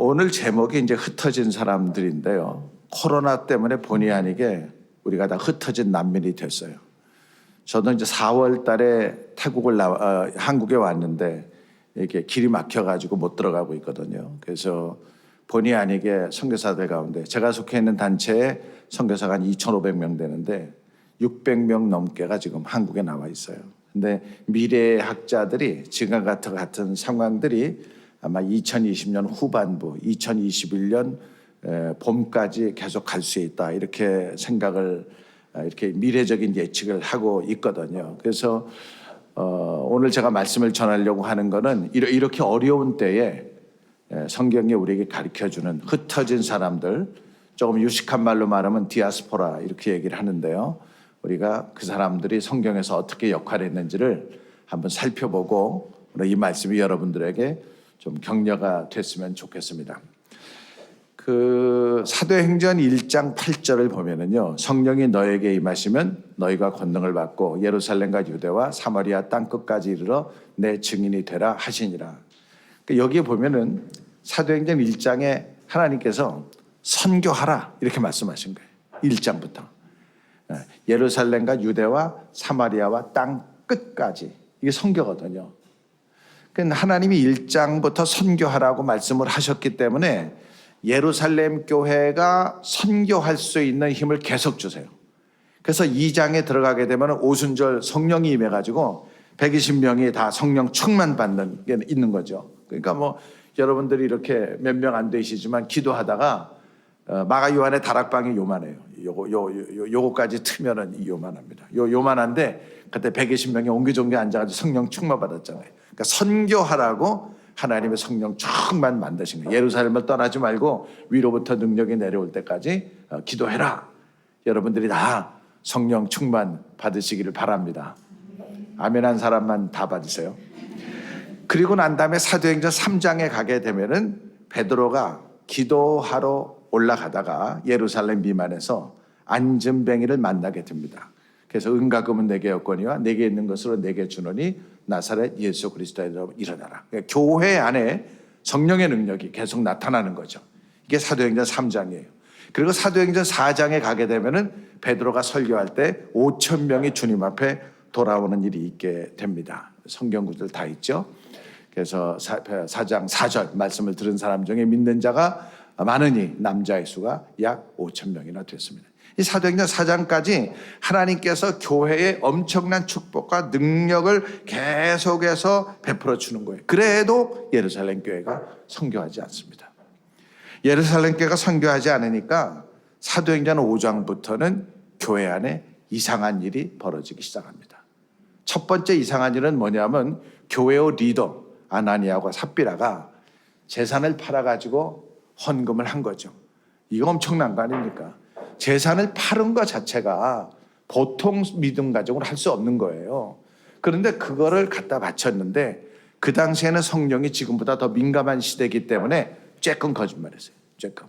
오늘 제목이 이제 흩어진 사람들인데요. 코로나 때문에 본의 아니게 우리가 다 흩어진 난민이 됐어요. 저도 이제 4월 달에 한국에 왔는데 이렇게 길이 막혀가지고 못 들어가고 있거든요. 그래서 본의 아니게 선교사들 가운데 제가 속해 있는 단체에 선교사가 한 2,500명 되는데 600명 넘게가 지금 한국에 나와 있어요. 근데 미래의 학자들이 지금 같은 상황들이 아마 2020년 후반부, 2021년 봄까지 계속 갈 수 있다 이렇게 생각을 이렇게 미래적인 예측을 하고 있거든요. 그래서 오늘 제가 말씀을 전하려고 하는 것은 이렇게 어려운 때에 성경이 우리에게 가르쳐주는 흩어진 사람들, 조금 유식한 말로 말하면 디아스포라 이렇게 얘기를 하는데요. 우리가 그 사람들이 성경에서 어떻게 역할을 했는지를 한번 살펴보고 오늘 이 말씀이 여러분들에게 좀 격려가 됐으면 좋겠습니다. 그 사도행전 1장 8절을 보면은요, 성령이 너에게 임하시면 너희가 권능을 받고 예루살렘과 유대와 사마리아 땅 끝까지 이르러 내 증인이 되라 하시니라. 여기에 보면은 사도행전 1장에 하나님께서 선교하라 이렇게 말씀하신 거예요. 1장부터 예루살렘과 유대와 사마리아와 땅 끝까지 이게 선교거든요. 그러니까 하나님이 1장부터 선교하라고 말씀을 하셨기 때문에 예루살렘 교회가 선교할 수 있는 힘을 계속 주세요. 그래서 2장에 들어가게 되면 오순절 성령이 임해가지고 120명이 다 성령 충만 받는 게 있는 거죠. 그러니까 뭐 여러분들이 이렇게 몇 명 안 되시지만 기도하다가 마가 요한의 다락방이 요만해요. 요거까지 트면은 요만합니다. 요만한데 그때 120명이 옹기종기 앉아가지고 성령 충만 받았잖아요. 그러니까 선교하라고 하나님의 성령 충만 만드신 거예요. 예루살렘을 떠나지 말고 위로부터 능력이 내려올 때까지 기도해라. 여러분들이 다 성령 충만 받으시기를 바랍니다. 아멘한 사람만 다 받으세요. 그리고 난 다음에 사도행전 3장에 가게 되면은 베드로가 기도하러 올라가다가 예루살렘 미만에서 안전뱅이를 만나게 됩니다. 그래서 은과 금은 내게 없거니와 내게 있는 것으로 내게 주노니 나사렛 예수 그리스도로 일어나라. 그러니까 교회 안에 성령의 능력이 계속 나타나는 거죠. 이게 사도행전 3장이에요. 그리고 사도행전 4장에 가게 되면은 베드로가 설교할 때 5,000명이 주님 앞에 돌아오는 일이 있게 됩니다. 성경 구절 다 있죠. 그래서 4장 4절 말씀을 들은 사람 중에 믿는 자가 많으니 남자의 수가 약 5,000명이나 됐습니다. 이 사도행전 4장까지 하나님께서 교회에 엄청난 축복과 능력을 계속해서 베풀어 주는 거예요. 그래도 예루살렘 교회가 선교하지 않습니다. 예루살렘 교회가 선교하지 않으니까 사도행전 5장부터는 교회 안에 이상한 일이 벌어지기 시작합니다. 첫 번째 이상한 일은 뭐냐면 교회의 리더 아나니아와 삽비라가 재산을 팔아가지고 헌금을 한 거죠. 이거 엄청난 거 아닙니까? 재산을 파는 것 자체가 보통 믿음 가정으로 할 수 없는 거예요. 그런데 그거를 갖다 바쳤는데 그 당시에는 성령이 지금보다 더 민감한 시대이기 때문에 쬐끔 거짓말했어요. 쬐끔.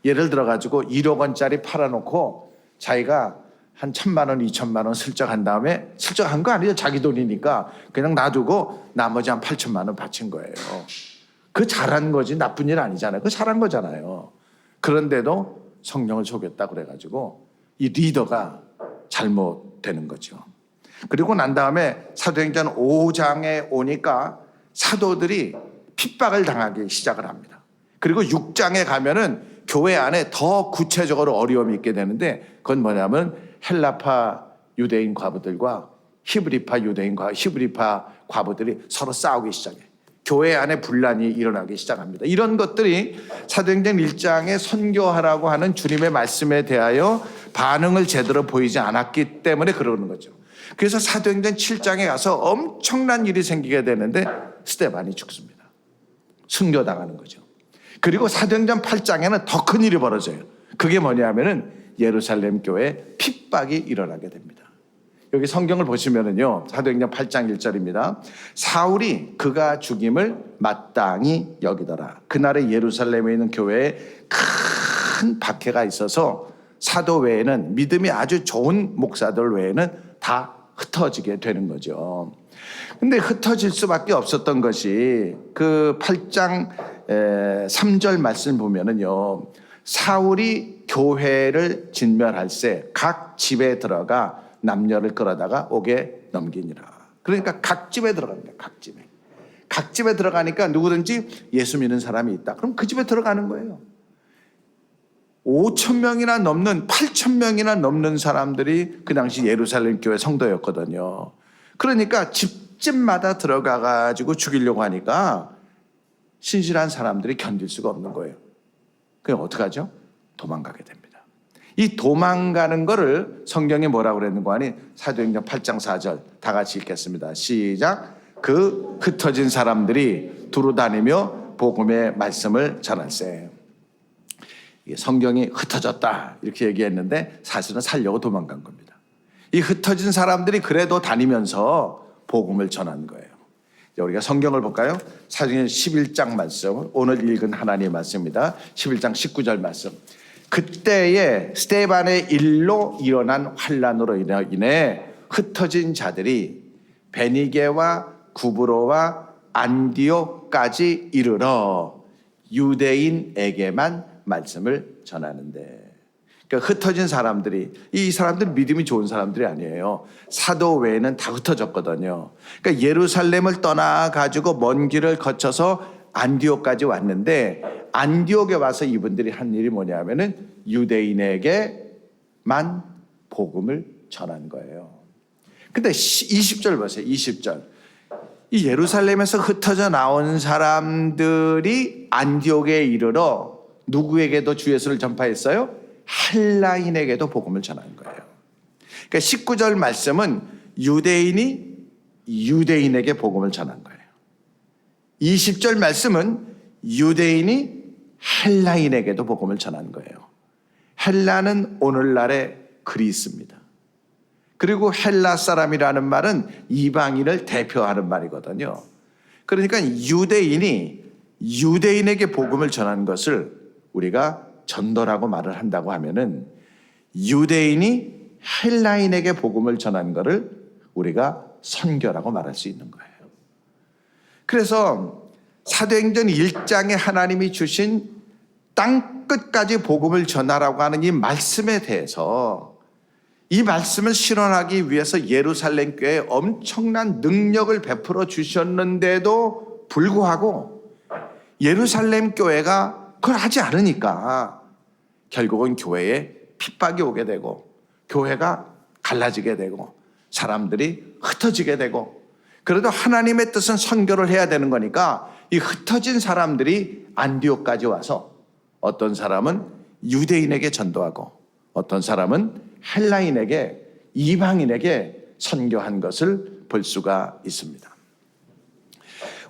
예를 들어가지고 1억 원짜리 팔아놓고 자기가 한 1,000만 원, 2,000만 원 슬쩍한 다음에 슬쩍한 거 아니에요. 자기 돈이니까 그냥 놔두고 나머지 한 8,000만 원 바친 거예요. 그 잘한 거지 나쁜 일 아니잖아요. 그 잘한 거잖아요. 그런데도 성령을 속였다 그래가지고 이 리더가 잘못되는 거죠. 그리고 난 다음에 사도행전 5장에 오니까 사도들이 핍박을 당하기 시작을 합니다. 그리고 6장에 가면은 교회 안에 더 구체적으로 어려움이 있게 되는데 그건 뭐냐면 헬라파 유대인 과부들과 히브리파 과부들이 서로 싸우기 시작해요. 교회 안에 분란이 일어나기 시작합니다. 이런 것들이 사도행전 1장에 선교하라고 하는 주님의 말씀에 대하여 반응을 제대로 보이지 않았기 때문에 그러는 거죠. 그래서 사도행전 7장에 가서 엄청난 일이 생기게 되는데 스데반이 죽습니다. 순교당하는 거죠. 그리고 사도행전 8장에는 더 큰 일이 벌어져요. 그게 뭐냐면은 예루살렘 교회에 핍박이 일어나게 됩니다. 여기 성경을 보시면은요, 사도행전 8장 1절입니다. 사울이 그가 죽임을 마땅히 여기더라. 그날에 예루살렘에 있는 교회에 큰 박해가 있어서 사도 외에는 믿음이 아주 좋은 목사들 외에는 다 흩어지게 되는 거죠. 근데 흩어질 수밖에 없었던 것이 그 8장 3절 말씀 보면은요, 사울이 교회를 진멸할 때 각 집에 들어가 남녀를 끌어다가 옥에 넘기니라. 그러니까 각 집에 들어갑니다. 각 집에 들어가니까 누구든지 예수 믿는 사람이 있다, 그럼 그 집에 들어가는 거예요. 5,000명이나 넘는, 8,000명이나 넘는 사람들이 그 당시 예루살렘 교회 성도였거든요. 그러니까 집집마다 들어가 가지고 죽이려고 하니까 신실한 사람들이 견딜 수가 없는 거예요. 그럼 어떡하죠? 도망가게 됩니다. 이 도망가는 거를 성경에 뭐라고 그랬는가 하니 사도행전 8장 4절 다 같이 읽겠습니다. 시작. 그 흩어진 사람들이 두루 다니며 복음의 말씀을 전할세. 성경이 흩어졌다 이렇게 얘기했는데 사실은 살려고 도망간 겁니다. 이 흩어진 사람들이 그래도 다니면서 복음을 전한 거예요. 우리가 성경을 볼까요? 사도행전 11장 말씀, 오늘 읽은 하나님의 말씀입니다. 11장 19절 말씀. 그때에 스데반의 일로 일어난 환란으로 인해 흩어진 자들이 베니게와 구브로와 안디옥까지 이르러 유대인에게만 말씀을 전하는데, 그러니까 흩어진 사람들이, 이 사람들은 믿음이 좋은 사람들이 아니에요. 사도 외에는 다 흩어졌거든요. 그러니까 예루살렘을 떠나가지고 먼 길을 거쳐서 안디옥까지 왔는데, 안디옥에 와서 이분들이 한 일이 뭐냐면은 유대인에게만 복음을 전한 거예요. 근데 20절 보세요. 20절. 이 예루살렘에서 흩어져 나온 사람들이 안디옥에 이르러 누구에게도 주 예수를 전파했어요? 헬라인에게도 복음을 전한 거예요. 그러니까 19절 말씀은 유대인이 유대인에게 복음을 전한 거예요. 20절 말씀은 유대인이 헬라인에게도 복음을 전한 거예요. 헬라는 오늘날의 그리스입니다. 그리고 헬라 사람이라는 말은 이방인을 대표하는 말이거든요. 그러니까 유대인이 유대인에게 복음을 전한 것을 우리가 전도라고 말을 한다고 하면은, 유대인이 헬라인에게 복음을 전한 것을 우리가 선교라고 말할 수 있는 거예요. 그래서 사도행전 1장에 하나님이 주신 땅 끝까지 복음을 전하라고 하는 이 말씀에 대해서, 이 말씀을 실현하기 위해서 예루살렘 교회에 엄청난 능력을 베풀어 주셨는데도 불구하고 예루살렘 교회가 그걸 하지 않으니까 결국은 교회에 핍박이 오게 되고, 교회가 갈라지게 되고, 사람들이 흩어지게 되고, 그래도 하나님의 뜻은 선교를 해야 되는 거니까 이 흩어진 사람들이 안디옥까지 와서 어떤 사람은 유대인에게 전도하고 어떤 사람은 헬라인에게, 이방인에게 선교한 것을 볼 수가 있습니다.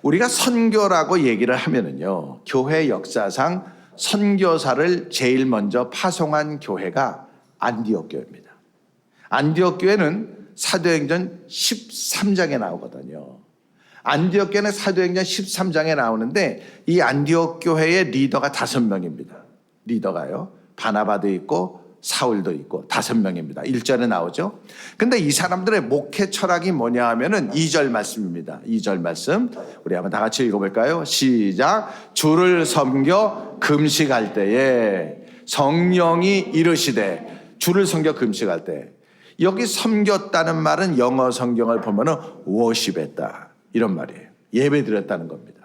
우리가 선교라고 얘기를 하면은요, 교회 역사상 선교사를 제일 먼저 파송한 교회가 안디옥 교회입니다. 안디옥 교회는 사도행전 13장에 나오거든요. 안디옥 교회는 사도행전 13장에 나오는데, 이 안디옥 교회의 리더가 5명입니다. 리더가요, 바나바도 있고 사울도 있고 5명입니다. 1절에 나오죠. 근데 이 사람들의 목회 철학이 뭐냐 하면은 2절 말씀입니다. 2절 말씀 우리 한번 다 같이 읽어볼까요? 시작. 주를 섬겨 금식할 때에 성령이 이르시되, 주를 섬겨 금식할 때, 여기 섬겼다는 말은 영어 성경을 보면은 워십했다 이런 말이에요. 예배 드렸다는 겁니다.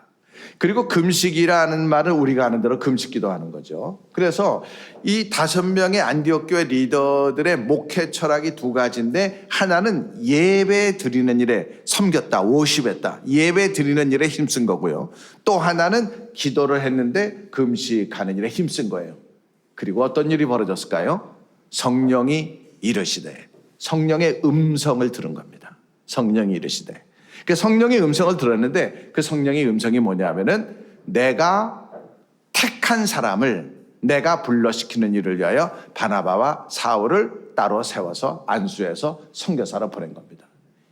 그리고 금식이라는 말은 우리가 아는 대로 금식기도 하는 거죠. 그래서 이 5명의 안디옥 교회 리더들의 목회 철학이 2가지인데, 하나는 예배 드리는 일에 섬겼다, 워십했다, 예배 드리는 일에 힘쓴 거고요. 또 하나는 기도를 했는데 금식하는 일에 힘쓴 거예요. 그리고 어떤 일이 벌어졌을까요? 성령이 이르시되, 성령의 음성을 들은 겁니다. 성령이 이르시되. 그 성령의 음성을 들었는데, 그 성령의 음성이 뭐냐면은 내가 택한 사람을 내가 불러시키는 일을 위하여 바나바와 사울을 따로 세워서 안수해서 선교사로 보낸 겁니다.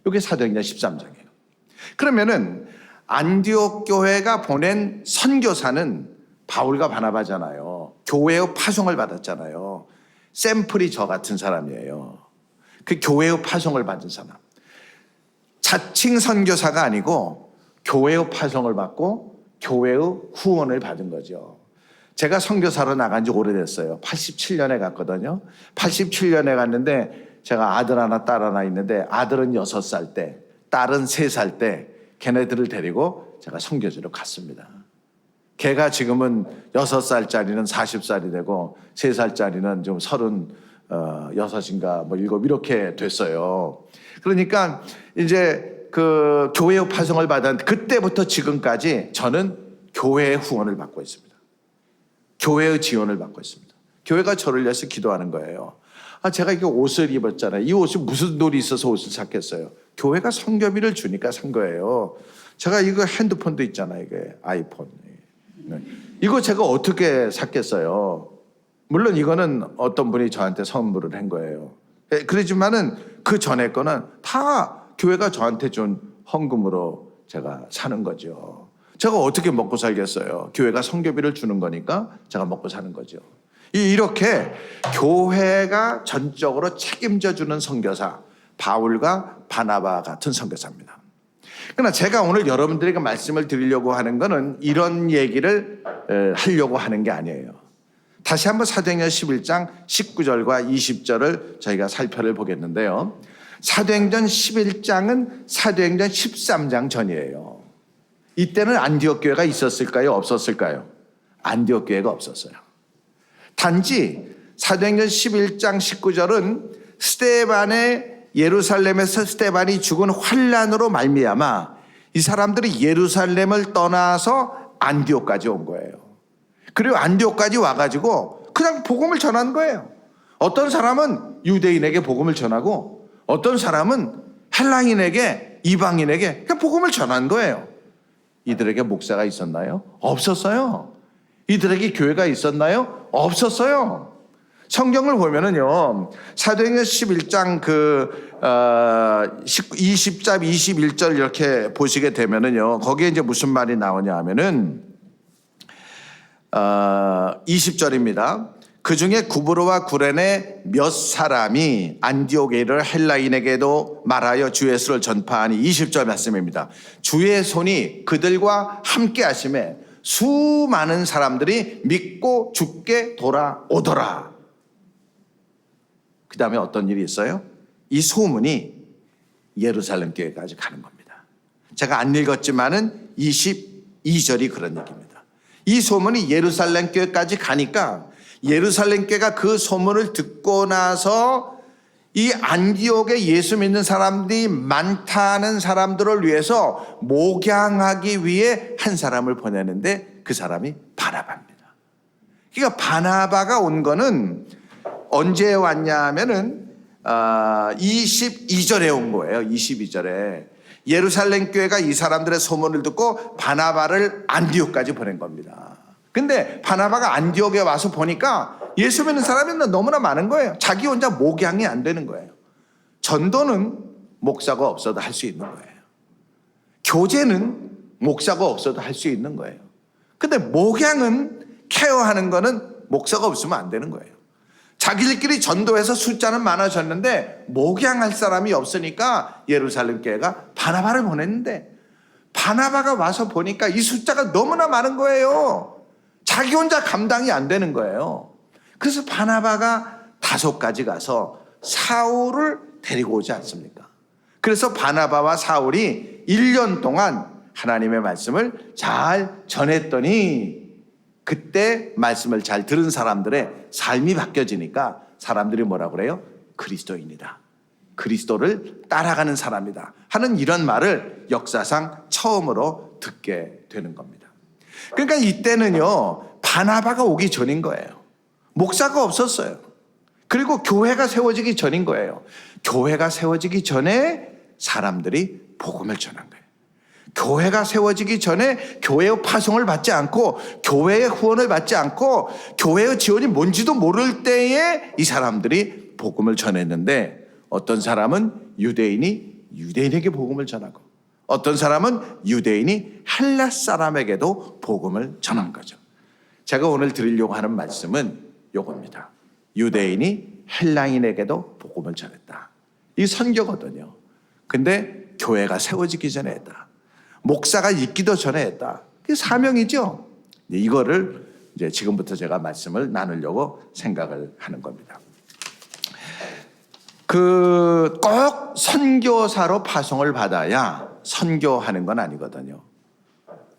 이게 사도행전 13장이에요. 그러면은 안디옥 교회가 보낸 선교사는 바울과 바나바잖아요. 교회의 파송을 받았잖아요. 샘플이 저 같은 사람이에요. 그 교회의 파송을 받은 사람. 자칭 선교사가 아니고 교회의 파송을 받고 교회의 후원을 받은 거죠. 제가 선교사로 나간 지 오래됐어요. 87년에 갔거든요. 87년에 갔는데 제가 아들 하나 딸 하나 있는데 아들은 6살 때 딸은 3살 때 걔네들을 데리고 제가 선교지로 갔습니다. 걔가 지금은 6살짜리는 40살이 되고 3살짜리는 좀 36인가 뭐 7 이렇게 됐어요. 그러니까 이제 그 교회의 파송을 받았는데 그때부터 지금까지 저는 교회의 후원을 받고 있습니다. 교회의 지원을 받고 있습니다. 교회가 저를 위해서 기도하는 거예요. 제가 이게 옷을 입었잖아요. 이 옷이 무슨 돈이 있어서 옷을 샀겠어요. 교회가 선교비를 주니까 산 거예요. 제가 이거 핸드폰도 있잖아요. 이게 아이폰. 이거 제가 어떻게 샀겠어요. 물론 이거는 어떤 분이 저한테 선물을 한 거예요. 그렇지만은 그 전에 거는 다 교회가 저한테 준 헌금으로 제가 사는 거죠. 제가 어떻게 먹고 살겠어요. 교회가 선교비를 주는 거니까 제가 먹고 사는 거죠. 이렇게 교회가 전적으로 책임져 주는 선교사, 바울과 바나바 같은 선교사입니다. 그러나 제가 오늘 여러분들에게 말씀을 드리려고 하는 것은 이런 얘기를 하려고 하는 게 아니에요. 다시 한번 사도행전 11장 19절과 20절을 저희가 살펴를 보겠는데요. 사도행전 11장은 사도행전 13장 전이에요. 이때는 안디옥 교회가 있었을까요? 없었을까요? 안디옥 교회가 없었어요. 단지 사도행전 11장 19절은 스데반의 예루살렘에서 스데반이 죽은 환난으로 말미암아 이 사람들이 예루살렘을 떠나서 안디옥까지 온 거예요. 그리고 안디옥까지 와가지고 그냥 복음을 전한 거예요. 어떤 사람은 유대인에게 복음을 전하고 어떤 사람은 헬라인에게 이방인에게 그냥 복음을 전한 거예요. 이들에게 목사가 있었나요? 없었어요. 이들에게 교회가 있었나요? 없었어요. 성경을 보면은요, 사도행전 11장 20절, 21절 이렇게 보시게 되면은요, 거기에 이제 무슨 말이 나오냐 하면은, 20절입니다. 그 중에 구브로와 구레네 몇 사람이 안디옥에 이르러 헬라인에게도 말하여 주 예수를 전파하니 20절 말씀입니다. 주의 손이 그들과 함께 하심에 수많은 사람들이 믿고 주께 돌아오더라. 그 다음에 어떤 일이 있어요? 이 소문이 예루살렘 교회까지 가는 겁니다. 제가 안 읽었지만은 22절이 그런 얘기입니다. 이 소문이 예루살렘 교회까지 가니까 예루살렘 교회가 그 소문을 듣고 나서 이 안디옥에 예수 믿는 사람들이 많다는 사람들을 위해서 목양하기 위해 한 사람을 보내는데 그 사람이 바나바입니다. 그러니까 바나바가 온 거는 언제 왔냐 하면은 22절에 온 거예요. 22절에 예루살렘 교회가 이 사람들의 소문을 듣고 바나바를 안디옥까지 보낸 겁니다. 근데 바나바가 안디옥에 와서 보니까 예수 믿는 사람이 너무나 많은 거예요. 자기 혼자 목양이 안 되는 거예요. 전도는 목사가 없어도 할 수 있는 거예요. 교제는 목사가 없어도 할 수 있는 거예요. 근데 목양은 케어하는 거는 목사가 없으면 안 되는 거예요. 자기들끼리 전도해서 숫자는 많아졌는데 목양할 사람이 없으니까 예루살렘 교회가 바나바를 보냈는데 바나바가 와서 보니까 이 숫자가 너무나 많은 거예요. 자기 혼자 감당이 안 되는 거예요. 그래서 바나바가 다소까지 가서 사울을 데리고 오지 않습니까? 그래서 바나바와 사울이 1년 동안 하나님의 말씀을 잘 전했더니 그때 말씀을 잘 들은 사람들의 삶이 바뀌어지니까 사람들이 뭐라고 그래요? 그리스도인이다. 그리스도를 따라가는 사람이다. 하는 이런 말을 역사상 처음으로 듣게 되는 겁니다. 그러니까 이때는요, 바나바가 오기 전인 거예요. 목사가 없었어요. 그리고 교회가 세워지기 전인 거예요. 교회가 세워지기 전에 사람들이 복음을 전한 거예요. 교회가 세워지기 전에 교회의 파송을 받지 않고 교회의 후원을 받지 않고 교회의 지원이 뭔지도 모를 때에 이 사람들이 복음을 전했는데 어떤 사람은 유대인이 유대인에게 복음을 전하고 어떤 사람은 유대인이 헬라 사람에게도 복음을 전한 거죠. 제가 오늘 드리려고 하는 말씀은 요겁니다. 유대인이 헬라인에게도 복음을 전했다. 이 선교거든요. 근데 교회가 세워지기 전에 했다. 목사가 있기도 전에 했다. 그게 사명이죠. 이거를 이제 지금부터 제가 말씀을 나누려고 생각을 하는 겁니다. 꼭 선교사로 파송을 받아야 선교하는 건 아니거든요.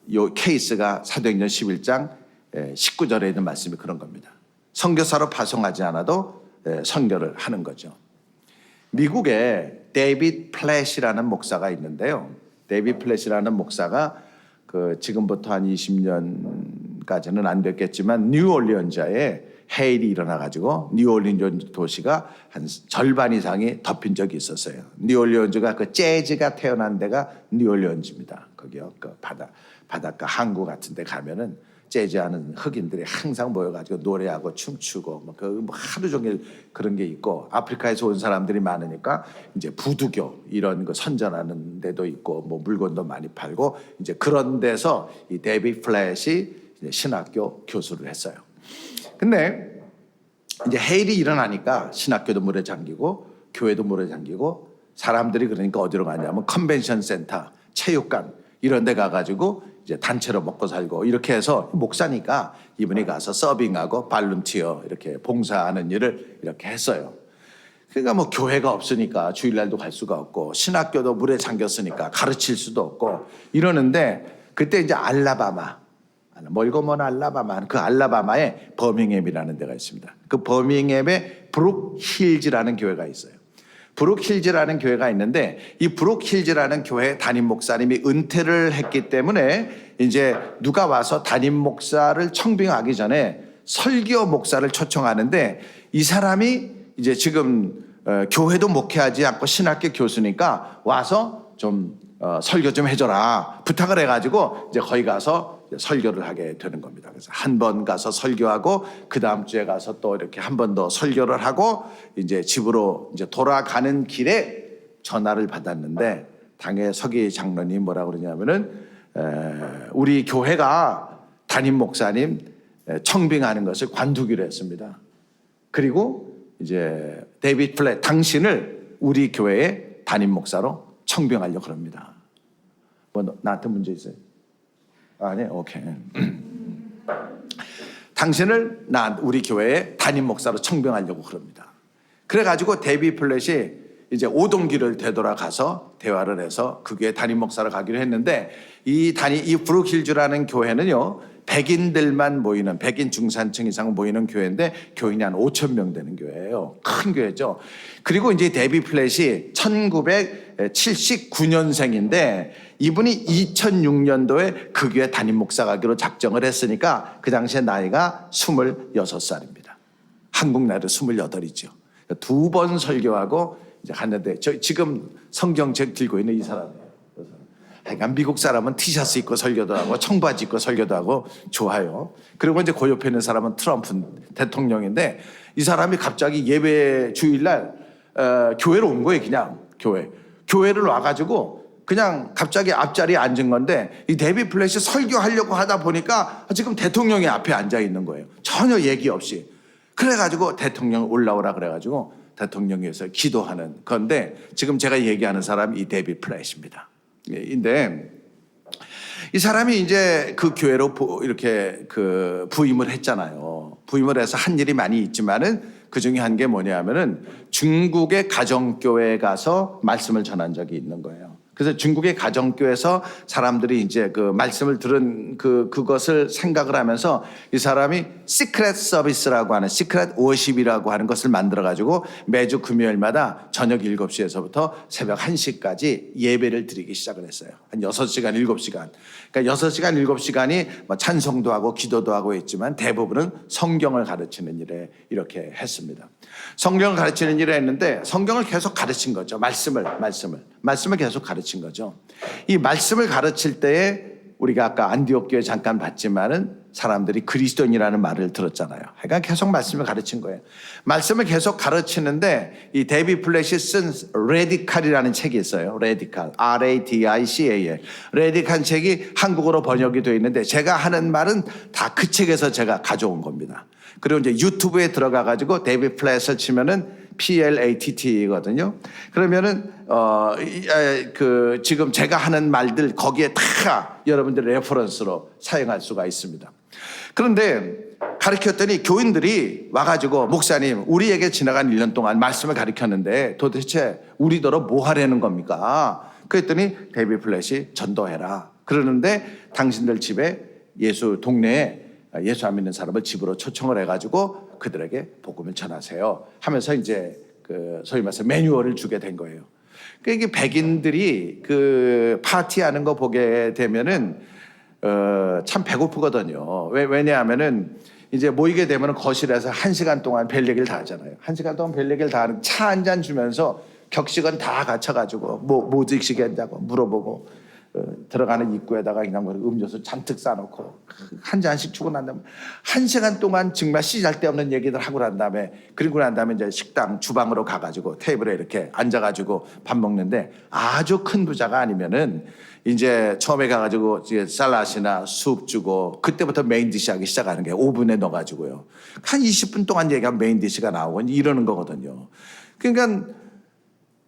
이 케이스가 사도행전 11장 19절에 있는 말씀이 그런 겁니다. 선교사로 파송하지 않아도 선교를 하는 거죠. 미국에 데이빗 플랫이라는 목사가 있는데요. 데이빗 플랫이라는 목사가 지금부터 한 20년까지는 안 됐겠지만 뉴올리언즈에 해일이 일어나가지고 뉴올리언즈 도시가 한 절반 이상이 덮인 적이 있었어요. 뉴올리언즈가 재즈가 태어난 데가 뉴올리언즈입니다. 거기요, 바닷가 항구 같은 데 가면은 재즈하는 흑인들이 항상 모여가지고 노래하고 춤추고 하루 종일 그런 게 있고, 아프리카에서 온 사람들이 많으니까 이제 부두교 이런 거 선전하는 데도 있고 물건도 많이 팔고, 이제 그런 데서 이 데이빗 플랫이 신학교 교수를 했어요. 근데 이제 해일이 일어나니까 신학교도 물에 잠기고 교회도 물에 잠기고, 사람들이 그러니까 어디로 가냐면 컨벤션 센터, 체육관 이런 데 가가지고 이제 단체로 먹고 살고, 이렇게 해서 목사니까 이분이 가서 서빙하고 발룬티어 이렇게 봉사하는 일을 이렇게 했어요. 그러니까 교회가 없으니까 주일날도 갈 수가 없고, 신학교도 물에 잠겼으니까 가르칠 수도 없고 이러는데, 그때 이제 알라바마, 멀고 먼 알라바마, 그 알라바마에 버밍햄이라는 데가 있습니다. 그 버밍햄에 브룩힐즈라는 교회가 있어요. 브룩힐즈라는 교회가 있는데, 이 브룩힐즈라는 교회 담임 목사님이 은퇴를 했기 때문에 이제 누가 와서 담임 목사를 청빙하기 전에 설교 목사를 초청하는데, 이 사람이 이제 지금 교회도 목회하지 않고 신학교 교수니까 와서 좀 설교 좀 해줘라 부탁을 해가지고 이제 거기 가서 설교를 하게 되는 겁니다. 그래서 한 번 가서 설교하고 그 다음 주에 가서 또 이렇게 한 번 더 설교를 하고, 이제 집으로 이제 돌아가는 길에 전화를 받았는데, 당의 서기 장로님이 뭐라고 그러냐면은 우리 교회가 담임 목사님 청빙하는 것을 관두기로 했습니다. 그리고 이제 데이빗 플랫 당신을 우리 교회의 담임 목사로 청빙하려고 합니다. 나한테 문제 있어요? 아니, 오케이. 당신을 우리 교회의 담임 목사로 청빙하려고 그럽니다. 그래가지고 데이빗 플랫이 이제 오동길을 되돌아가서 대화를 해서 그 교회 담임 목사로 가기로 했는데, 이 브룩힐즈라는 교회는요, 백인들만 모이는, 백인 중산층 이상 모이는 교회인데 교인이 한 5천 명 되는 교회예요. 큰 교회죠. 그리고 이제 데이빗 플랫이 1979년생인데 이분이 2006년도에 그 교회 담임 목사 가기로 작정을 했으니까 그 당시에 나이가 26살입니다. 한국 나이로 28이죠. 두 번 설교하고 이제 갔는데, 지금 성경책 들고 있는 이 사람이에요. 그러니까 미국 사람은 티셔츠 입고 설교도 하고 청바지 입고 설교도 하고 좋아요. 그리고 이제 그 옆에 있는 사람은 트럼프 대통령인데, 이 사람이 갑자기 예배 주일날 교회로 온 거예요. 그냥 교회를 와가지고 그냥 갑자기 앞자리에 앉은 건데, 이 데이빗 플랫이 설교하려고 하다 보니까 지금 대통령이 앞에 앉아 있는 거예요. 전혀 얘기 없이. 그래가지고 대통령 올라오라 그래가지고 대통령이 위해서 기도하는 건데, 지금 제가 얘기하는 사람이 이 데이빗 플랫입니다. 인데 이 사람이 이제 그 교회로 이렇게 부임을 했잖아요. 부임을 해서 한 일이 많이 있지만은 그 중에 한 게 뭐냐면은 중국의 가정교회에 가서 말씀을 전한 적이 있는 거예요. 그래서 중국의 가정교회에서 사람들이 이제 그 말씀을 들은 그것을 생각을 하면서 이 사람이 시크릿 서비스라고 하는, 시크릿 워십이라고 하는 것을 만들어가지고 매주 금요일마다 저녁 7시에서부터 새벽 1시까지 예배를 드리기 시작을 했어요. 한 6시간, 7시간. 그러니까 6시간, 7시간이 뭐 찬송도 하고 기도도 하고 있지만 대부분은 성경을 가르치는 일에 이렇게 했습니다. 성경을 가르치는 일을 했는데 성경을 계속 가르친 거죠. 말씀을 계속 가르친 거죠. 이 말씀을 가르칠 때에 우리가 아까 안디옥 교회 잠깐 봤지만은 사람들이 그리스도인이라는 말을 들었잖아요. 그러니까 계속 말씀을 가르친 거예요. 말씀을 계속 가르치는데 이 데이빗 플랫이 쓴 레디칼이라는 책이 있어요. 레디칼, RADICAL. 레디칼 책이 한국어로 번역이 되어 있는데 제가 하는 말은 다 그 책에서 제가 가져온 겁니다. 그리고 이제 유튜브에 들어가 가지고 데이빗 플랫을 치면은 PLATT거든요. 그러면은 지금 제가 하는 말들 거기에 다 여러분들 레퍼런스로 사용할 수가 있습니다. 그런데 가르쳤더니 교인들이 와가지고 목사님 우리에게 지나간 1년 동안 말씀을 가르쳤는데 도대체 우리더러 뭐 하려는 겁니까? 그랬더니 데이비 플랫이 전도해라. 그러는데 당신들 집에 동네에 예수 안 믿는 사람을 집으로 초청을 해가지고 그들에게 복음을 전하세요 하면서 이제 소위 말해서 매뉴얼을 주게 된 거예요. 그러니까 이게 백인들이 파티하는 거 보게 되면은 참 배고프거든요. 왜냐하면은 이제 모이게 되면 거실에서 1시간 동안 별 얘기를 다 하잖아요. 1시간 동안 별 얘기를 다 하는 차 한 잔 주면서 격식은 다 갖춰가지고 뭐 드시겠냐고 물어보고 들어가는 입구에다가 그냥 음료수 잔뜩 싸놓고 한 잔씩 주고 난 다음에 1시간 동안 정말 쓰잘데없는 얘기들 하고 난 다음에 그리고 난 다음에 이제 식당 주방으로 가가지고 테이블에 이렇게 앉아가지고 밥 먹는데 아주 큰 부자가 아니면은 이제 처음에 가가지고 샐러드나 숲 주고 그때부터 메인 디시 하기 시작하는 게 오븐에 넣어가지고요. 한 20분 동안 얘기하면 메인 디시가 나오고 이러는 거거든요. 그러니까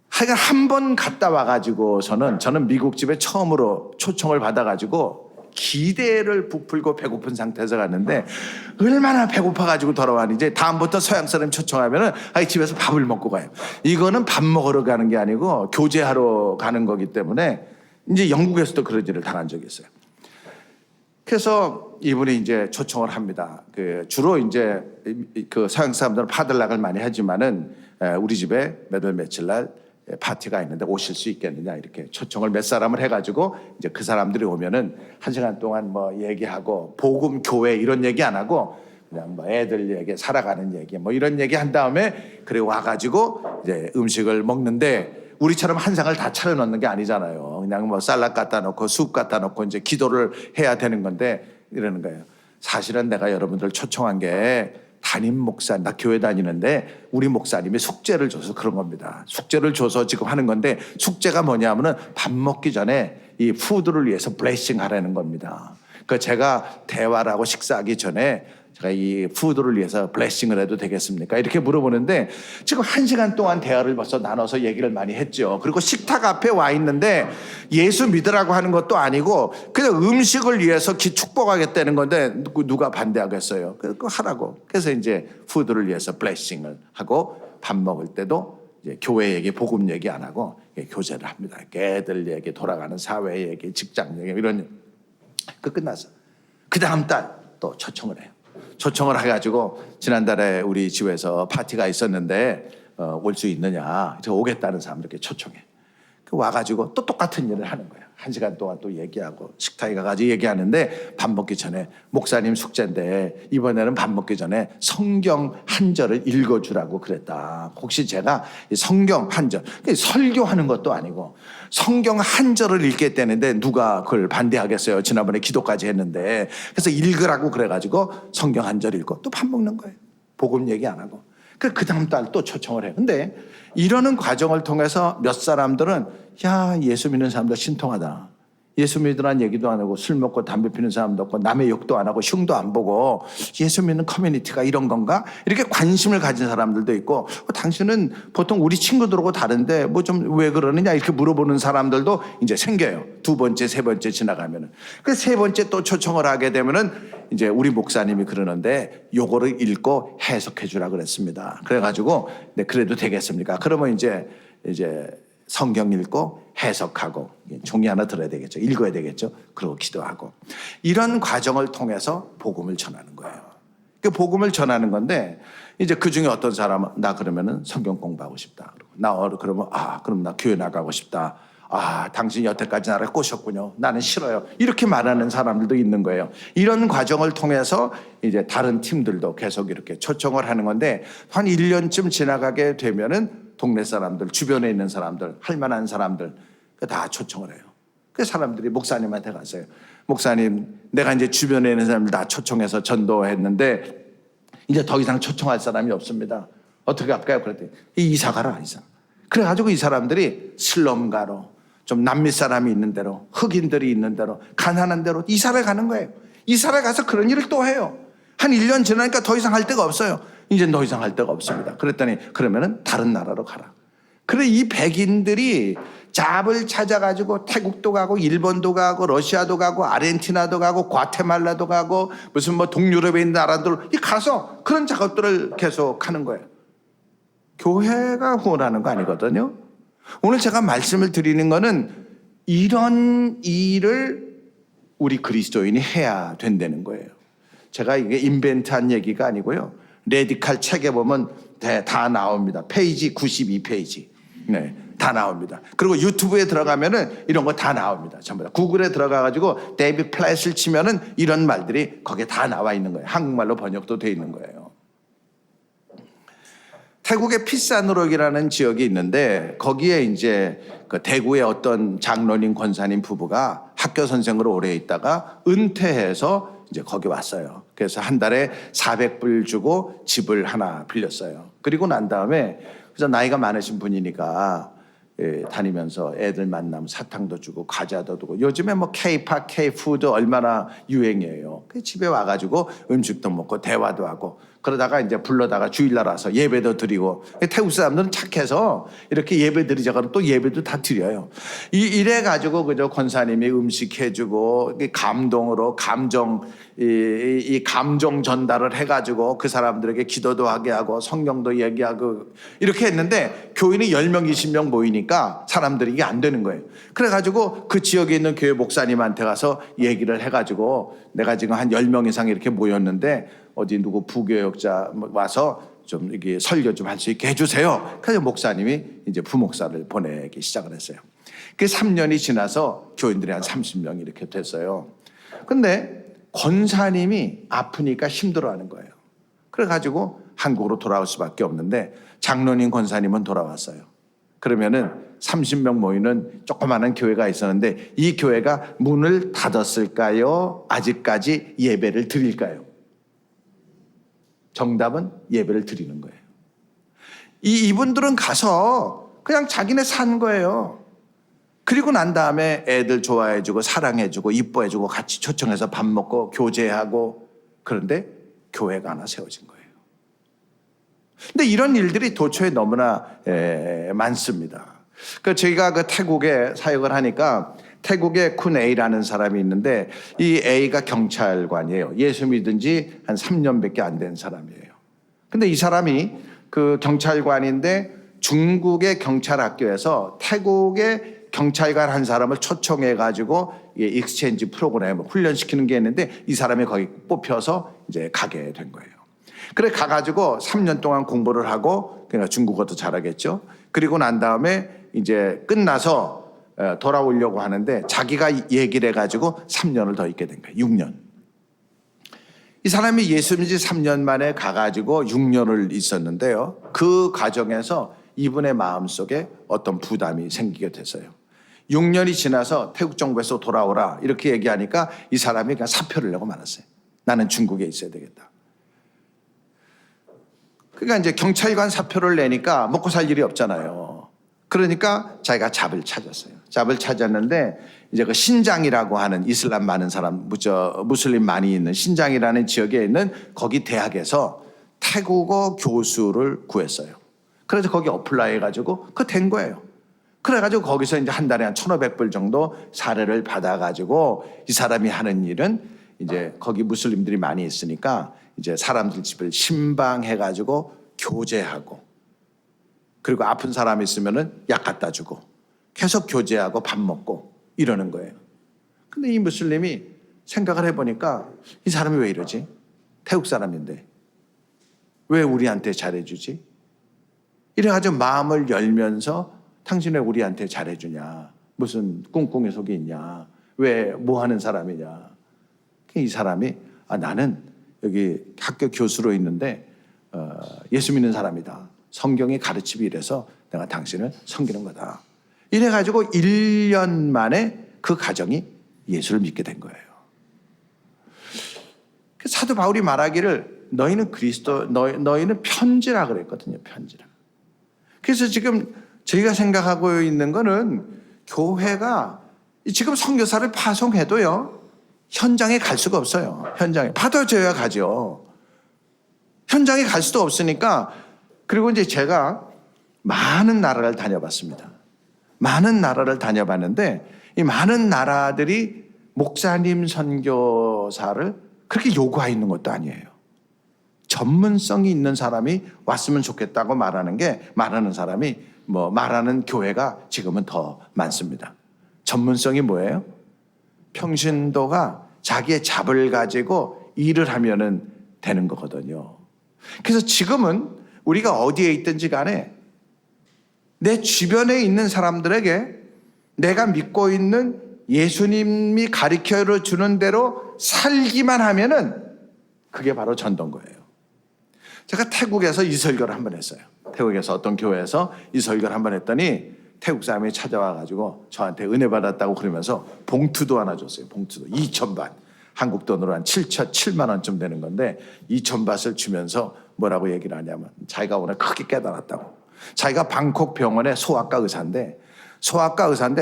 하여간 한 번 갔다 와가지고서는 저는 미국 집에 처음으로 초청을 받아가지고 기대를 부풀고 배고픈 상태에서 갔는데 얼마나 배고파가지고 돌아왔는지 다음부터 서양 사람 초청하면은 집에서 밥을 먹고 가요. 이거는 밥 먹으러 가는 게 아니고 교제하러 가는 거기 때문에 이제 영국에서도 그런 일을 당한 적이 있어요. 그래서 이분이 이제 초청을 합니다. 주로 이제 서양 사람들은 파들락을 많이 하지만은 우리 집에 몇 월 며칠 날 파티가 있는데 오실 수 있겠느냐 이렇게 초청을 몇 사람을 해가지고 이제 그 사람들이 오면은 1시간 동안 뭐 얘기하고 복음 교회 이런 얘기 안 하고 그냥 뭐 애들 얘기 살아가는 얘기 뭐 이런 얘기 한 다음에 그래 와가지고 이제 음식을 먹는데 우리처럼 한 상을 다 차려놓는 게 아니잖아요. 그냥 뭐 쌀락 갖다 놓고 쑥 갖다 놓고 이제 기도를 해야 되는 건데 이러는 거예요. 사실은 내가 여러분들 초청한 게 담임 목사, 나 교회 다니는데 우리 목사님이 숙제를 줘서 그런 겁니다. 숙제를 줘서 지금 하는 건데 숙제가 뭐냐면은 밥 먹기 전에 이 푸드를 위해서 블레싱 하라는 겁니다. 제가 대화를 하고 식사하기 전에 제가 이 푸드를 위해서 블레싱을 해도 되겠습니까? 이렇게 물어보는데 지금 1시간 동안 대화를 벌써 나눠서 얘기를 많이 했죠. 그리고 식탁 앞에 와 있는데 예수 믿으라고 하는 것도 아니고 그냥 음식을 위해서 축복하겠다는 건데 누가 반대하겠어요? 그거 하라고. 그래서 이제 푸드를 위해서 블레싱을 하고 밥 먹을 때도 이제 교회 얘기, 복음 얘기 안 하고 교제를 합니다. 애들 얘기, 돌아가는 사회 얘기, 직장 얘기 이런. 끝나서 그 다음 달 또 초청을 해요. 초청을 해가지고 지난달에 우리 집에서 파티가 있었는데 올 수 있느냐. 그래서 오겠다는 사람 이렇게 초청해. 와가지고 또 똑같은 일을 하는 거예요. 1시간 동안 또 얘기하고 식탁에 가가지고 얘기하는데 밥 먹기 전에 목사님 숙제인데 이번에는 밥 먹기 전에 성경 한 절을 읽어주라고 그랬다. 혹시 제가 성경 한 절, 설교하는 것도 아니고 성경 한 절을 읽겠다는데 누가 그걸 반대하겠어요. 지난번에 기도까지 했는데 그래서 읽으라고 그래가지고 성경 한 절 읽고 또 밥 먹는 거예요. 복음 얘기 안 하고. 그 다음 달 또 초청을 해요. 근데 이러는 과정을 통해서 몇 사람들은 야 예수 믿는 사람들 신통하다. 예수 믿으라는 얘기도 안 하고 술 먹고 담배 피는 사람도 없고 남의 욕도 안 하고 흉도 안 보고 예수 믿는 커뮤니티가 이런 건가? 이렇게 관심을 가진 사람들도 있고 당신은 보통 우리 친구들하고 다른데 뭐 좀 왜 그러느냐 이렇게 물어보는 사람들도 이제 생겨요. 2번째, 3번째 지나가면은. 그래서 3번째 또 초청을 하게 되면은 이제 우리 목사님이 그러는데 요거를 읽고 해석해 주라 그랬습니다. 그래가지고 네, 그래도 되겠습니까? 그러면 이제 성경 읽고 해석하고 종이 하나 들어야 되겠죠. 읽어야 되겠죠. 그리고 기도하고 이런 과정을 통해서 복음을 전하는 거예요. 그 복음을 전하는 건데 이제 그 중에 어떤 사람은 나 그러면은 성경 공부하고 싶다. 나 그러면 그럼 나 교회 나가고 싶다. 당신이 여태까지 나를 꼬셨군요. 나는 싫어요. 이렇게 말하는 사람들도 있는 거예요. 이런 과정을 통해서 이제 다른 팀들도 계속 이렇게 초청을 하는 건데 한 1년쯤 지나가게 되면은 동네 사람들, 주변에 있는 사람들, 할 만한 사람들 다 초청을 해요. 그 사람들이 목사님한테 갔어요. 목사님, 내가 이제 주변에 있는 사람들 다 초청해서 전도했는데 이제 더 이상 초청할 사람이 없습니다. 어떻게 할까요? 그랬더니 이사 가라, 이사. 그래가지고 이 사람들이 슬럼가로 좀 남미 사람이 있는 데로 흑인들이 있는 데로 가난한 데로 이사를 가는 거예요. 이사를 가서 그런 일을 또 해요. 한 1년 지나니까 더 이상 할 데가 없어요. 이제 더 이상 할 데가 없습니다. 그랬더니 그러면은 다른 나라로 가라. 그래 이 백인들이 잡을 찾아가지고 태국도 가고 일본도 가고 러시아도 가고 아르헨티나도 가고 과테말라도 가고 무슨 뭐 동유럽에 있는 나라들 가서 그런 작업들을 계속 하는 거예요. 교회가 후원하는 거 아니거든요. 오늘 제가 말씀을 드리는 거는 이런 일을 우리 그리스도인이 해야 된다는 거예요. 제가 이게 인벤트한 얘기가 아니고요. 레디칼 책에 보면 다 나옵니다. 페이지 92페이지. 네, 다 나옵니다. 그리고 유튜브에 들어가면은 이런 거 다 나옵니다. 전부 다. 구글에 들어가가지고 데이비 플랫을 치면은 이런 말들이 거기에 다 나와 있는 거예요. 한국말로 번역도 돼 있는 거예요. 태국의 피사누록이라는 지역이 있는데 거기에 이제 그 대구의 어떤 장로님 권사님 부부가 학교 선생으로 오래 있다가 은퇴해서 이제 거기 왔어요. 그래서 한 달에 400불 주고 집을 하나 빌렸어요. 그리고 난 다음에 그래서 나이가 많으신 분이니까 다니면서 애들 만나면 사탕도 주고 과자도 주고 요즘에 뭐 K-팝, K-푸드 얼마나 유행이에요. 그 집에 와가지고 음식도 먹고 대화도 하고 그러다가 이제 불러다가 주일날 와서 예배도 드리고 태국 사람들은 착해서 이렇게 예배 드리자 그러면 또 예배도 다 드려요. 이래가지고 그저 권사님이 음식 해주고 감동으로 이 감정 전달을 해가지고 그 사람들에게 기도도 하게 하고 성경도 얘기하고 이렇게 했는데 교인이 10명, 20명 모이니까 사람들이 이게 안 되는 거예요. 그래가지고 그 지역에 있는 교회 목사님한테 가서 얘기를 해가지고 내가 지금 한 10명 이상 이렇게 모였는데 어디 누구 부교역자 와서 좀 이게 설교 좀 할 수 있게 해주세요. 그래서 목사님이 이제 부목사를 보내기 시작을 했어요. 그 3년이 지나서 교인들이 한 30명 이렇게 됐어요. 근데 권사님이 아프니까 힘들어하는 거예요. 그래가지고 한국으로 돌아올 수밖에 없는데 장로님 권사님은 돌아왔어요. 그러면은 30명 모이는 조그마한 교회가 있었는데 이 교회가 문을 닫았을까요? 아직까지 예배를 드릴까요? 정답은 예배를 드리는 거예요. 이분들은 가서 그냥 자기네 산 거예요. 그리고 난 다음에 애들 좋아해주고 사랑해주고 이뻐해주고 같이 초청해서 밥 먹고 교제하고 그런데 교회가 하나 세워진 거예요. 근데 이런 일들이 도처에 너무나 많습니다. 저희가 그 태국에 사역을 하니까 태국에 쿤 A라는 사람이 있는데 이 A가 경찰관이에요. 예수 믿은 지 한 3년밖에 안 된 사람이에요. 근데 이 사람이 그 경찰관인데 중국의 경찰학교에서 태국의 경찰관 한 사람을 초청해 가지고 익스체인지 프로그램을 훈련시키는 게 있는데 이 사람이 거기 뽑혀서 이제 가게 된 거예요. 그래 가가지고 3년 동안 공부를 하고 그러니까 중국어도 잘하겠죠. 그리고 난 다음에 이제 끝나서 돌아오려고 하는데 자기가 얘기를 해가지고 3년을 더 있게 된 거예요. 6년. 이 사람이 예수 믿은 지 3년 만에 가가지고 6년을 있었는데요. 그 과정에서 이분의 마음속에 어떤 부담이 생기게 됐어요. 6년이 지나서 태국 정부에서 돌아오라 이렇게 얘기하니까 이 사람이 그냥 사표를 내고 말았어요. 나는 중국에 있어야 되겠다. 그러니까 이제 경찰관 사표를 내니까 먹고 살 일이 없잖아요. 그러니까 자기가 잡을 찾았어요. 잡을 찾았는데 이제 그 신장이라고 하는 이슬람 많은 사람, 무슬림 많이 있는 신장이라는 지역에 있는 거기 대학에서 태국어 교수를 구했어요. 그래서 거기 어플라이 해가지고 그거 된 거예요. 그래가지고 거기서 이제 한 달에 한 1,500불 정도 사례를 받아가지고 이 사람이 하는 일은 이제 거기 무슬림들이 많이 있으니까 이제 사람들 집을 신방해가지고 교제하고 그리고 아픈 사람이 있으면은 약 갖다 주고 계속 교제하고 밥 먹고 이러는 거예요. 근데 이 무슬림이 생각을 해보니까 이 사람이 왜 이러지? 태국 사람인데 왜 우리한테 잘해주지? 이래가지고 마음을 열면서 당신 왜 우리한테 잘해주냐? 무슨 꿍꿍이 속에 있냐? 왜 뭐 하는 사람이냐? 이 사람이 나는 여기 학교 교수로 있는데 예수 믿는 사람이다. 성경의 가르침이 이래서 내가 당신을 섬기는 거다. 이래가지고 1년 만에 그 가정이 예수를 믿게 된 거예요. 사도 바울이 말하기를 너희는 너희는 편지라 그랬거든요. 편지라. 그래서 지금 저희가 생각하고 있는 거는 교회가 지금 선교사를 파송해도요. 현장에 갈 수가 없어요. 현장에 받아줘야 가죠. 현장에 갈 수도 없으니까. 그리고 이제 제가 많은 나라를 다녀봤습니다. 많은 나라를 다녀봤는데 이 많은 나라들이 목사님 선교사를 그렇게 요구하는 것도 아니에요. 전문성이 있는 사람이 왔으면 좋겠다고 말하는 사람이 말하는 교회가 지금은 더 많습니다. 전문성이 뭐예요? 평신도가 자기의 잡을 가지고 일을 하면은 되는 거거든요. 그래서 지금은 우리가 어디에 있든지 간에 내 주변에 있는 사람들에게 내가 믿고 있는 예수님이 가르쳐 주는 대로 살기만 하면은 그게 바로 전도인 거예요. 제가 태국에서 이 설교를 한번 했어요. 태국에서 어떤 교회에서 이 설교를 한번 했더니 태국 사람이 찾아와가지고 저한테 은혜 받았다고 그러면서 봉투도 하나 줬어요. 봉투도 2,000밭. 한국 돈으로 한 7만 원쯤 되는 건데 2,000밭을 주면서 뭐라고 얘기를 하냐면 자기가 오늘 크게 깨달았다고. 자기가 방콕 병원의 소아과 의사인데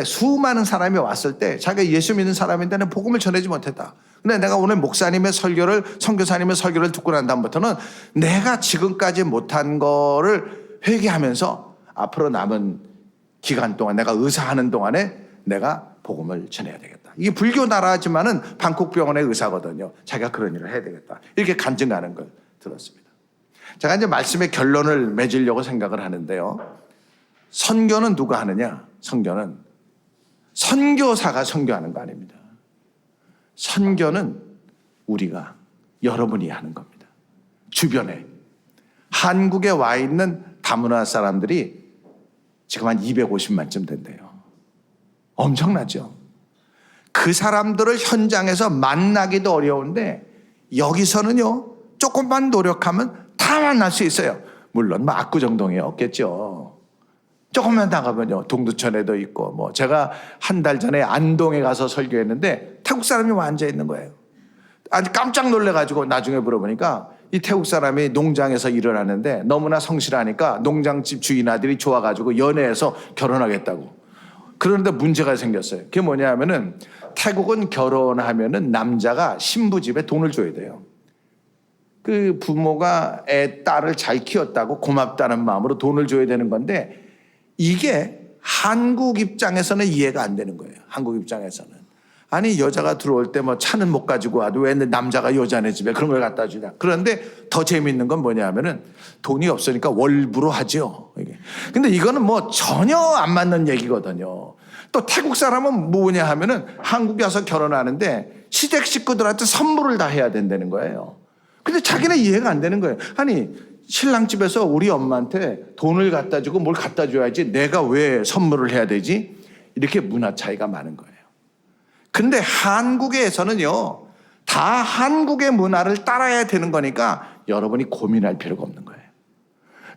수많은 사람이 왔을 때 자기가 예수 믿는 사람인데는 복음을 전하지 못했다. 근데 내가 오늘 선교사님의 설교를 듣고 난 다음부터는 내가 지금까지 못한 거를 회개하면서 앞으로 남은 기간 동안 내가 의사하는 동안에 내가 복음을 전해야 되겠다. 이게 불교 나라지만은 방콕 병원의 의사거든요. 자기가 그런 일을 해야 되겠다. 이렇게 간증하는 걸 들었습니다. 제가 이제 말씀의 결론을 맺으려고 생각을 하는데요. 선교는 누가 하느냐? 선교는 선교사가 선교하는 거 아닙니다. 선교는 우리가, 여러분이 하는 겁니다. 주변에 한국에 와 있는 다문화 사람들이 지금 한 250만쯤 된대요. 엄청나죠? 그 사람들을 현장에서 만나기도 어려운데 여기서는요, 조금만 노력하면 다 만날 수 있어요. 물론 압구정동에 없겠죠. 조금만 나가면요, 동두천에도 있고, 제가 한 달 전에 안동에 가서 설교했는데 태국 사람이 앉아 있는 거예요. 아주 깜짝 놀래가지고 나중에 물어보니까 이 태국 사람이 농장에서 일을 하는데 너무나 성실하니까 농장집 주인 아들이 좋아가지고 연애해서 결혼하겠다고. 그런데 문제가 생겼어요. 그게 뭐냐 하면은 태국은 결혼하면은 남자가 신부집에 돈을 줘야 돼요. 그 부모가 딸을 잘 키웠다고 고맙다는 마음으로 돈을 줘야 되는 건데 이게 한국 입장에서는 이해가 안 되는 거예요. 한국 입장에서는. 아니 여자가 들어올 때 차는 못 가지고 와도 왜 남자가 여자네 집에 그런 걸 갖다 주냐. 그런데 더 재밌는 건 뭐냐 하면은 돈이 없으니까 월부로 하죠. 이게. 근데 이거는 전혀 안 맞는 얘기거든요. 또 태국 사람은 뭐냐 하면은 한국에 와서 결혼하는데 시댁 식구들한테 선물을 다 해야 된다는 거예요. 근데 자기는 이해가 안 되는 거예요. 아니 신랑 집에서 우리 엄마한테 돈을 갖다 주고 뭘 갖다 줘야지 내가 왜 선물을 해야 되지? 이렇게 문화 차이가 많은 거예요. 근데 한국에서는요, 다 한국의 문화를 따라야 되는 거니까 여러분이 고민할 필요가 없는 거예요.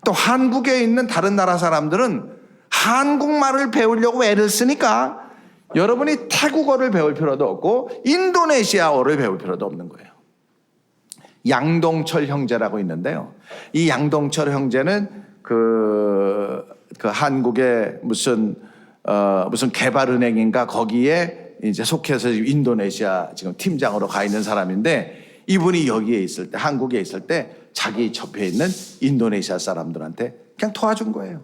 또 한국에 있는 다른 나라 사람들은 한국말을 배우려고 애를 쓰니까 여러분이 태국어를 배울 필요도 없고 인도네시아어를 배울 필요도 없는 거예요. 양동철 형제라고 있는데요. 이 양동철 형제는 그 한국의 무슨 개발은행인가 거기에 이제 속해서 인도네시아 지금 팀장으로 가 있는 사람인데 이분이 여기에 있을 때, 한국에 있을 때 자기 접해 있는 인도네시아 사람들한테 그냥 도와준 거예요.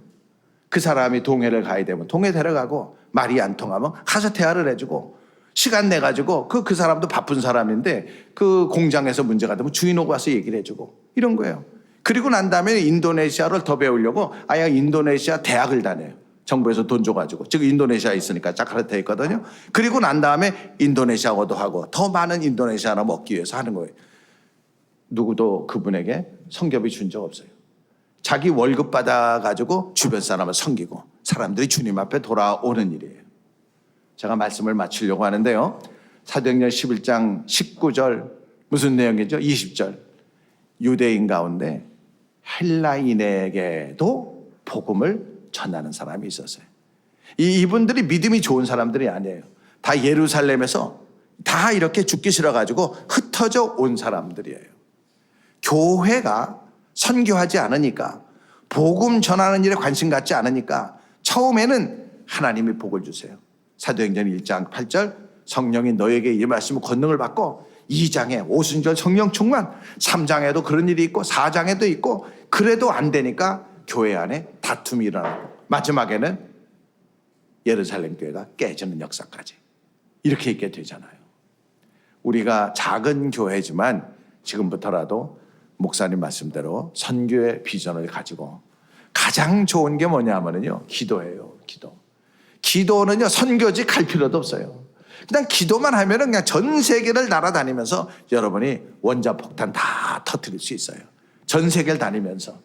그 사람이 동해를 가야 되면 동해 데려가고 말이 안 통하면 가서 대화를 해주고 시간 내가지고 그 사람도 바쁜 사람인데 그 공장에서 문제가 되면 주인하고 와서 얘기를 해주고 이런 거예요. 그리고 난 다음에 인도네시아를 더 배우려고 아예 인도네시아 대학을 다녀요. 정부에서 돈 줘가지고. 즉 인도네시아에 있으니까 자카르타에 있거든요. 그리고 난 다음에 인도네시아어도 하고 더 많은 인도네시아어를 먹기 위해서 하는 거예요. 누구도 그분에게 성ገብ이 준 적 없어요. 자기 월급 받아가지고 주변 사람을 섬기고 사람들이 주님 앞에 돌아오는 일이에요. 제가 말씀을 마치려고 하는데요. 사도행전 11장 19절 무슨 내용이죠? 20절 유대인 가운데 헬라인에게도 복음을 전하는 사람이 있었어요. 이분들이 믿음이 좋은 사람들이 아니에요. 다 예루살렘에서 다 이렇게 죽기 싫어가지고 흩어져 온 사람들이에요. 교회가 선교하지 않으니까 복음 전하는 일에 관심 갖지 않으니까 처음에는 하나님이 복을 주세요. 사도행전 1장 8절 성령이 너에게 임하시면 권능을 받고 2장에 오순절 성령 충만, 3장에도 그런 일이 있고 4장에도 있고, 그래도 안 되니까 교회 안에 다툼이 일어나고 마지막에는 예루살렘 교회가 깨지는 역사까지 이렇게 있게 되잖아요. 우리가 작은 교회지만 지금부터라도 목사님 말씀대로 선교의 비전을 가지고 가장 좋은 게 뭐냐면요, 기도예요. 기도는요, 선교지 갈 필요도 없어요. 그냥 기도만 하면은 그냥 전 세계를 날아다니면서 여러분이 원자폭탄 다 터뜨릴 수 있어요. 전 세계를 다니면서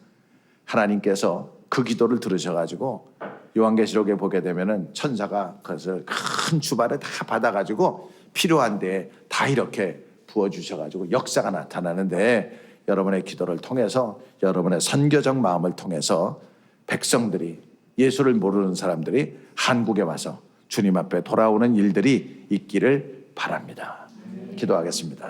하나님께서 그 기도를 들으셔가지고 요한계시록에 보게 되면은 천사가 그것을 큰 주발을 다 받아가지고 필요한 데에 다 이렇게 부어주셔가지고 역사가 나타나는데, 여러분의 기도를 통해서, 여러분의 선교적 마음을 통해서 백성들이, 예수를 모르는 사람들이 한국에 와서 주님 앞에 돌아오는 일들이 있기를 바랍니다. 기도하겠습니다.